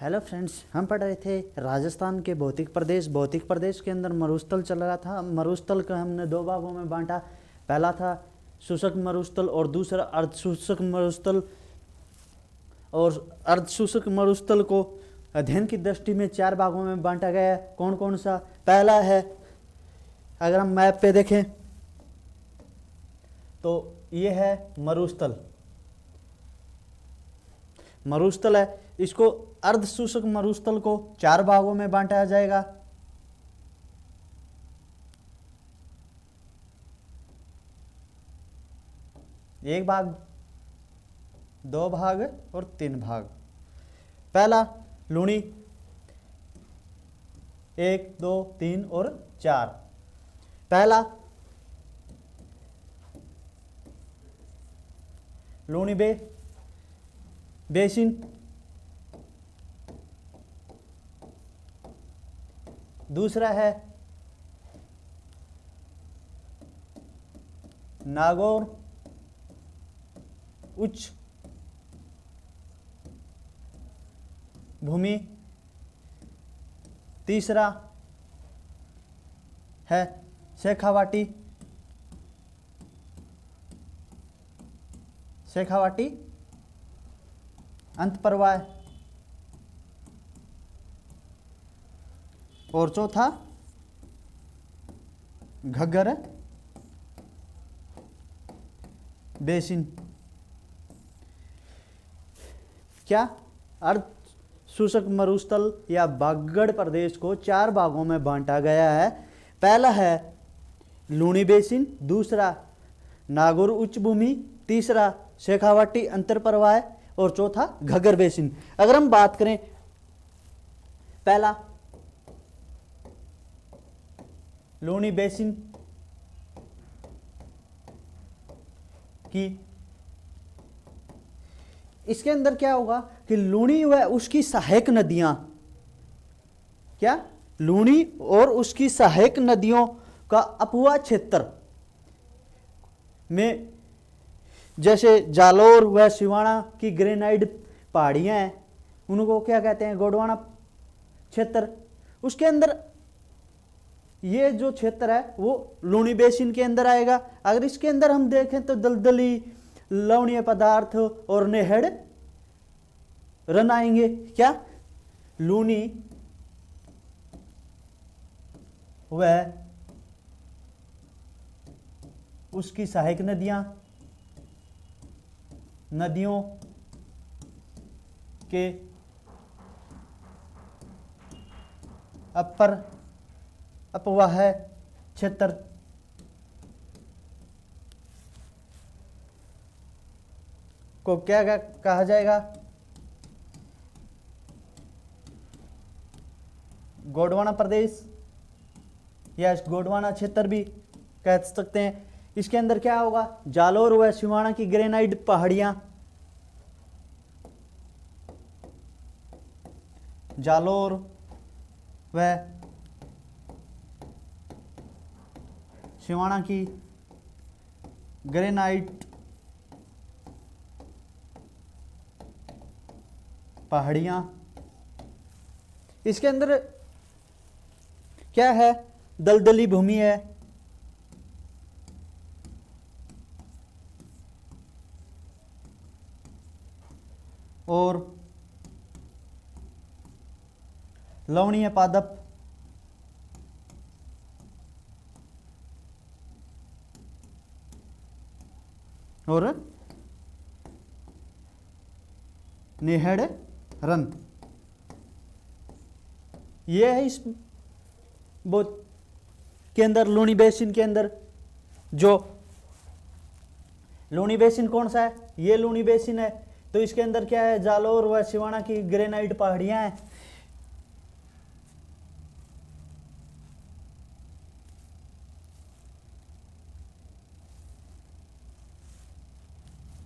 Hello friends, हम पढ़ रहे थे राजस्थान के भौतिक प्रदेश के अंदर मरुस्थल चल रहा था। मरुस्थल का हमने दो भागों में बांटा। पहला था शुष्क मरुस्थल और दूसरा अर्धशुष्क मरुस्थल। और अर्धशुष्क मरुस्थल को अध्ययन की दृष्टि में चार भागों में बांटा गया है। कौन कौन सा? पहला है, अगर हम मैप पे देखें तो ये है मरुस्थल है। इसको अर्धशुष्क मरुस्थल को चार भागों में बांटा जाएगा। एक भाग, दो भाग और तीन भाग। पहला लूणी, 1, 2, 3 और 4। पहला लूणी बेसिन, दूसरा है नागौर उच्च भूमि, तीसरा है शेखावाटी अंतप्रवाह, और चौथा घग्गर बेसिन। क्या अर्धशुष्क मरुस्थल या बागड़ प्रदेश को चार भागों में बांटा गया है। पहला है लूणी बेसिन, दूसरा नागौर उच्च भूमि, तीसरा शेखावाटी अंतरप्रवाह और चौथा घग्गर बेसिन। अगर हम बात करें पहला लूणी बेसिन की, इसके अंदर क्या होगा कि लूणी व उसकी सहायक नदियां, क्या लूणी और उसकी सहायक नदियों का अपवा क्षेत्र में, जैसे जालोर व सिवाना की ग्रेनाइट पहाड़ियां हैं, उनको क्या कहते हैं? गोंडवाना क्षेत्र। उसके अंदर ये जो क्षेत्र है वो लूणी बेसिन के अंदर आएगा। अगर इसके अंदर हम देखें तो दलदली, लवणीय पदार्थ और नेहड़ रन आएंगे। क्या? लूणी व उसकी सहायक नदियों के अपवाह क्षेत्र को क्या कहा जाएगा? गोंडवाना प्रदेश या गोंडवाना क्षेत्र भी कह सकते हैं। इसके अंदर क्या होगा? जालोर व सिवाना की ग्रेनाइट पहाड़ियां, जालोर व सिवाना की ग्रेनाइट पहाड़ियां। इसके अंदर क्या है? दलदली भूमि है, और लवणीय पादप और नेहड़ रन। ये है इस बोध के अंदर, लूणी बेसिन के अंदर। जो लूणी बेसिन कौन सा है? ये लूणी बेसिन है। तो इसके अंदर क्या है? जालोर व सिवाना की ग्रेनाइट पहाड़ियां हैं।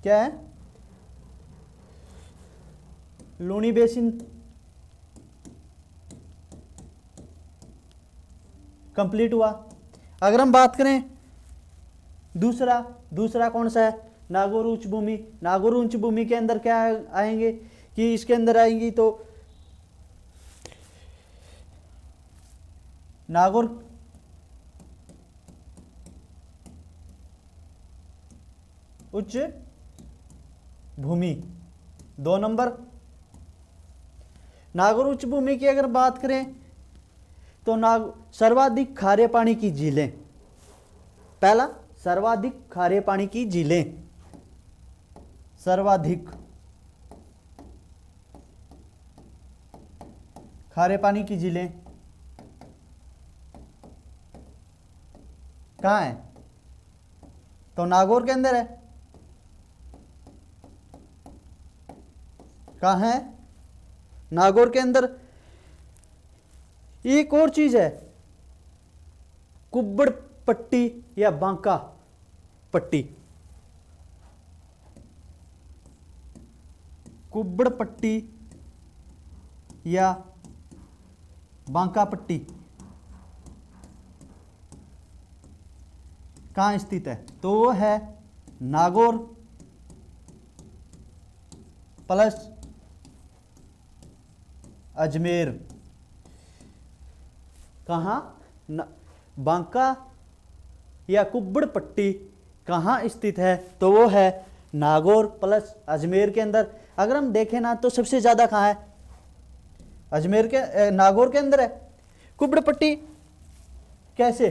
क्या है? लूणी बेसिन कंप्लीट हुआ। अगर हम बात करें दूसरा कौन सा है? नागौर उच्च भूमि। नागौर उच्च भूमि के अंदर क्या आएंगे कि इसके अंदर आएंगी तो नागौर उच्च भूमि। 2 नंबर, नागौर उच्च भूमि की अगर बात करें तो सर्वाधिक खारे पानी की झीलें। पहला, सर्वाधिक खारे पानी की झीलें, सर्वाधिक खारे पानी की झीलें कहाँ है? तो नागौर के अंदर है। कहाँ है? नागौर के अंदर। एक और चीज है, कुब्बड़ पट्टी या बांका पट्टी। कुब्बड़ पट्टी या बांका पट्टी कहाँ स्थित है? तो वो है नागौर प्लस अजमेर। कहाँ? बांका या कुब्बड़ पट्टी कहाँ स्थित है? तो वो है नागौर प्लस अजमेर के अंदर। अगर हम देखें ना तो सबसे ज्यादा कहाँ है? अजमेर के नागौर के अंदर है। कुब्बड़ पट्टी कैसे?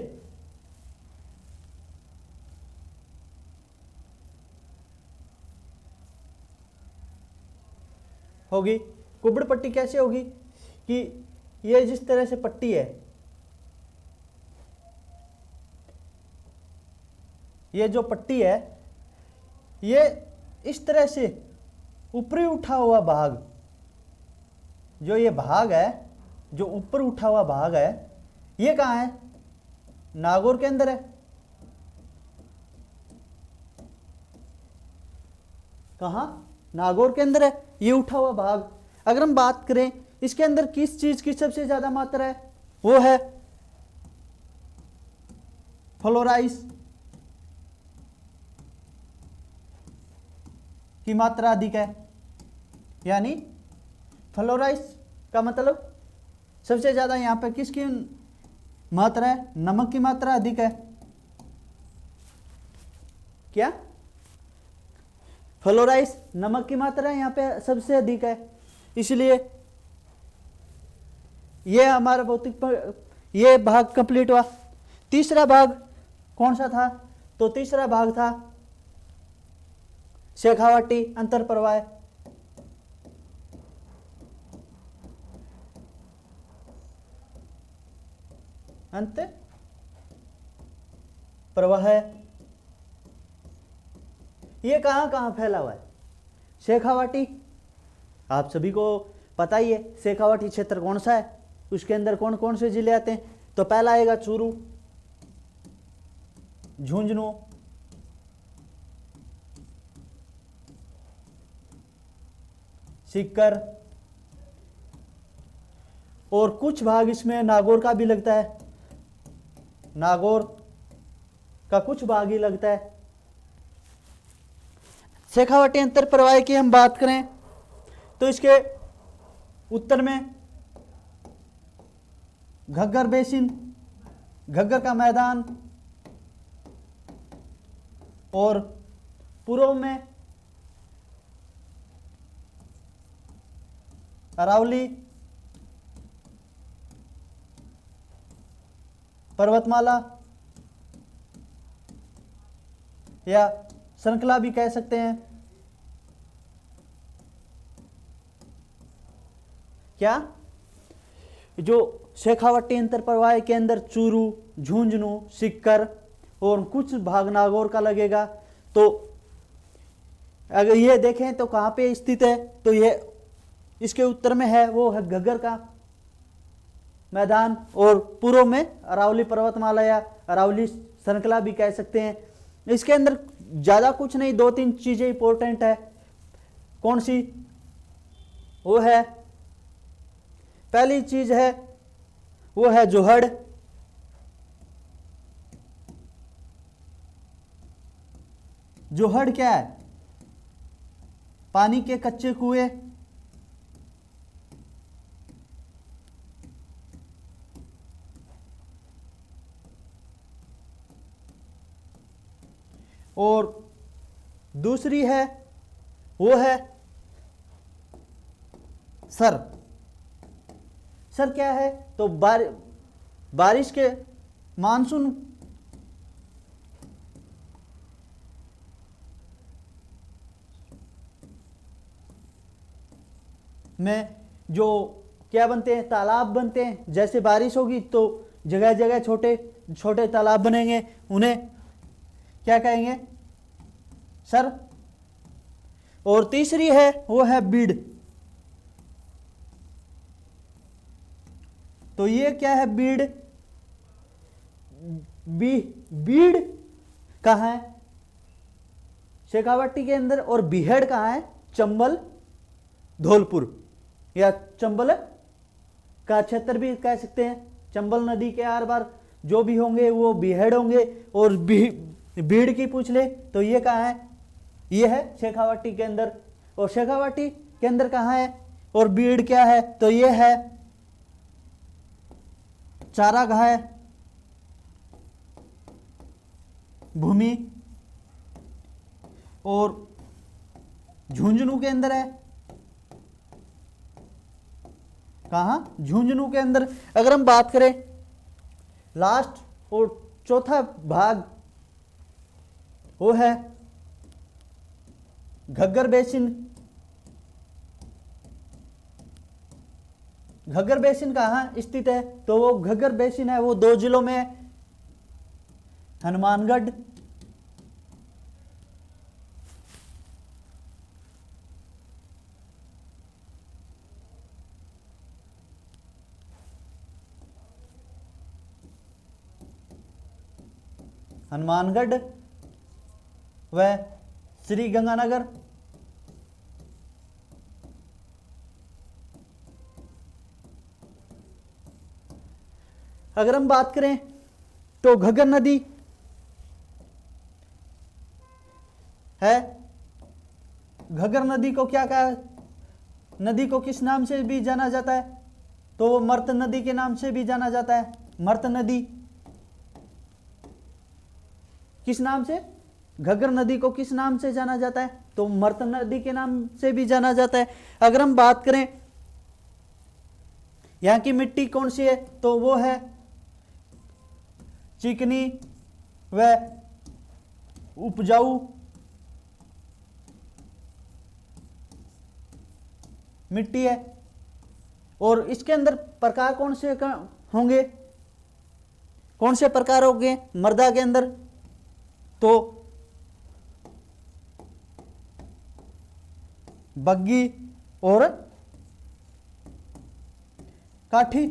होगी कुब्बड़ पट्टी कैसे होगी कि ये जिस तरह से पट्टी है, ये जो पट्टी है, ये इस तरह से ऊपरी उठा हुआ भाग, जो ये भाग है, जो ऊपर उठा हुआ भाग है, ये कहाँ है? नागौर के अंदर है। कहाँ? नागौर के अंदर है ये उठा हुआ भाग। अगर हम बात करें इसके अंदर किस चीज की सबसे ज्यादा मात्रा है, वो है फ्लोराइस की मात्रा अधिक है। यानी फ्लोराइस का मतलब सबसे ज्यादा यहां पर किसकी मात्रा है? नमक की मात्रा अधिक है। क्या? फ्लोराइस, नमक की मात्रा यहां पे सबसे अधिक है। इसलिए ये हमारा ये भाग कंप्लीट हुआ। तीसरा भाग कौन सा था? तो तीसरा भाग था शेखावाटी अंतर प्रवाह। अंत प्रवाह ये कहां कहां फैला हुआ है? शेखावाटी, आप सभी को पता ही है शेखावाटी क्षेत्र कौन सा है, उसके अंदर कौन कौन से जिले आते हैं। तो पहला आएगा चूरू, झुंझुनू, सीकर, और कुछ भाग इसमें नागौर का भी लगता है। नागौर का कुछ भाग ही लगता है। शेखावाटी अंतर प्रवाह की हम बात करें तो इसके उत्तर में घग्गर बेसिन, घग्गर का मैदान, और पूर्व में अरावली पर्वतमाला या श्रृंखला भी कह सकते हैं। क्या? जो शेखावाटी अंतर प्रवाह के अंदर चूरू, झुंझुनू, सीकर और कुछ भाग नागौर का लगेगा। तो अगर ये देखें तो कहां पे स्थित है? तो ये इसके उत्तर में है, वो है घग्गर का मैदान, और पूर्व में अरावली पर्वतमाला या अरावली श्रृंखला भी कह सकते हैं। इसके अंदर ज्यादा कुछ नहीं, 2-3 चीजें इंपॉर्टेंट है। कौन सी? वो है, पहली चीज है वो है जोहड़। जोहड़ क्या है? पानी के कच्चे कुएं। और दूसरी है वो है सर। सर क्या है? तो बारिश के मानसून में जो क्या बनते हैं, तालाब बनते हैं। जैसे बारिश होगी तो जगह जगह छोटे छोटे तालाब बनेंगे, उन्हें क्या कहेंगे? सर। और तीसरी है वो है बीड। तो ये क्या है? बीड। बीड कहाँ है? शेखावाटी के अंदर। और बीहड़ कहाँ है? चंबल धौलपुर या चंबल का क्षेत्र भी कह सकते हैं। चंबल नदी के आर पार जो भी होंगे वो बीहड़ होंगे। और बीड़ की पूछ ले तो ये कहाँ है? ये है शेखावाटी के अंदर। और शेखावाटी के अंदर कहाँ है? और बीड़ क्या है? तो ये है चारागाह भूमि। और झुंझुनू के अंदर है। कहाँ? झुंझुनू के अंदर। अगर हम बात करें लास्ट और चौथा भाग, वो है घग्गर बेसिन। घग्गर बेसिन कहाँ स्थित है? तो वो घग्गर बेसिन है वो 2 जिलों में है, हनुमानगढ़ व श्री गंगानगर। अगर हम बात करें तो घग्गर नदी है। घग्गर नदी को क्या कहा? नदी को किस नाम से भी जाना जाता है? तो वो मर्त नदी के नाम से भी जाना जाता है। मर्त नदी किस नाम से? घग्गर नदी को किस नाम से जाना जाता है? तो मर्त नदी के नाम से भी जाना जाता है। अगर हम बात करें यहां की मिट्टी कौन सी है? तो वो है चिकनी व उपजाऊ मिट्टी है। और इसके अंदर प्रकार कौन से होंगे? कौन से प्रकार होंगे मृदा के अंदर? तो बग्गी और काठी।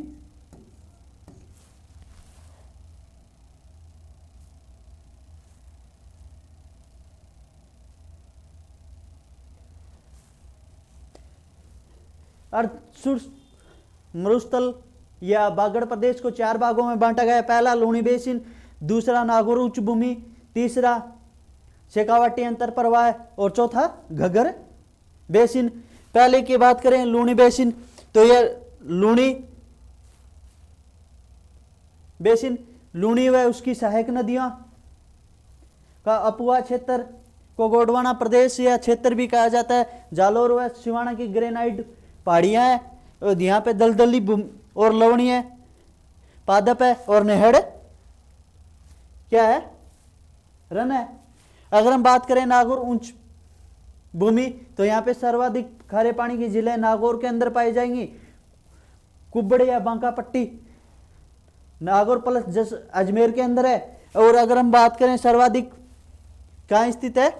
मरुस्थल या बागड़ प्रदेश को 4 भागों में बांटा गया है। पहला लूणी बेसिन, दूसरा नागौर उच्च भूमि, तीसरा शेखावाटी अंतर प्रवाह और चौथा घग्गर बेसिन। पहले की बात करें लूणी बेसिन, तो यह लूणी बेसिन, लूणी व उसकी सहायक नदियां का अपुआ क्षेत्र को गोंडवाना प्रदेश या क्षेत्र भी कहा जाता है। जालोर व सिवाना की ग्रेनाइट पहाड़ियां हैं। यहाँ पे दलदली और लवणी है, पादप है और नेहड़ क्या है? रन है। अगर हम बात करें नागौर उच्च भूमि, तो यहाँ पे सर्वाधिक खारे पानी की जिले नागौर के अंदर पाई जाएंगी। कुब्बड़ या बांका पट्टी नागौर प्लस जस अजमेर के अंदर है। और अगर हम बात करें सर्वाधिक कहाँ स्थित है,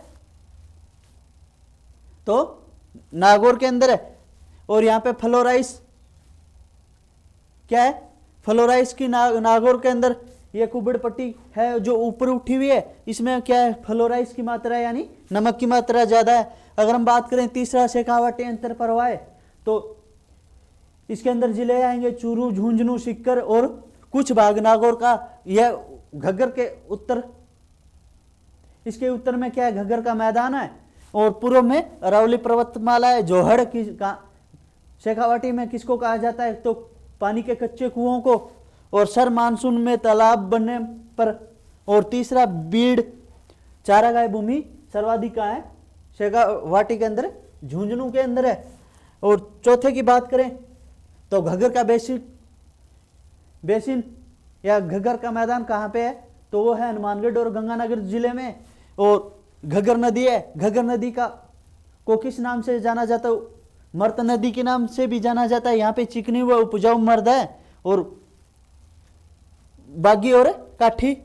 तो नागौर के अंदर है। और यहाँ पे फ्लोराइस क्या है? फ्लोराइस की नागौर के अंदर ये कुब्बड़ पट्टी है जो ऊपर उठी हुई है। इसमें क्या है? फ्लोराइस की मात्रा यानी नमक की मात्रा ज्यादा है। अगर हम बात करें तीसरा शेखावाटी अंतर प्रवाह, तो इसके अंदर जिले आएंगे चूरू, झुंझुनू, सीकर और कुछ भाग नागौर का। यह घग्गर के उत्तर, इसके उत्तर में क्या है? घग्गर का मैदान है। और पूर्व में अरावली पर्वतमाला है। जोहड़ की शेखावाटी में किसको कहा जाता है? तो पानी के कच्चे कुओं को। और सर मानसून में तालाब बनने पर। और तीसरा बीड़ चारागाह भूमि सर्वाधिक कहाँ है, शेखावाटी के अंदर, झुंझुनू के अंदर है। और चौथे की बात करें तो घग्गर का बेसिन या घग्गर का मैदान कहाँ पे है, तो वो है हनुमानगढ़ और गंगानगर जिले में। और घग्गर नदी है, घग्गर नदी को किस नाम से जाना जाता है, मर्त नदी के नाम से भी जाना जाता है। यहाँ पे चिकनी व उपजाऊ मृदा है और बागी और काठी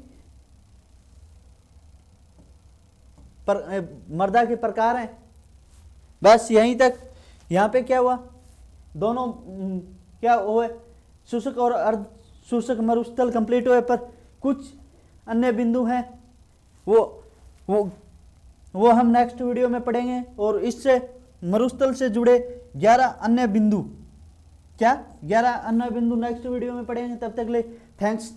मृदा के प्रकार हैं। बस यहीं तक। यहाँ पे क्या हुआ, दोनों क्या हुए, शुष्क और अर्ध शुष्क मरुस्थल कंप्लीट हुए, पर कुछ अन्य बिंदु हैं वो हम नेक्स्ट वीडियो में पढ़ेंगे। और इससे मरुस्थल से जुड़े 11 अन्य बिंदु नेक्स्ट वीडियो में पढ़ेंगे। तब तक ले थैंक्स।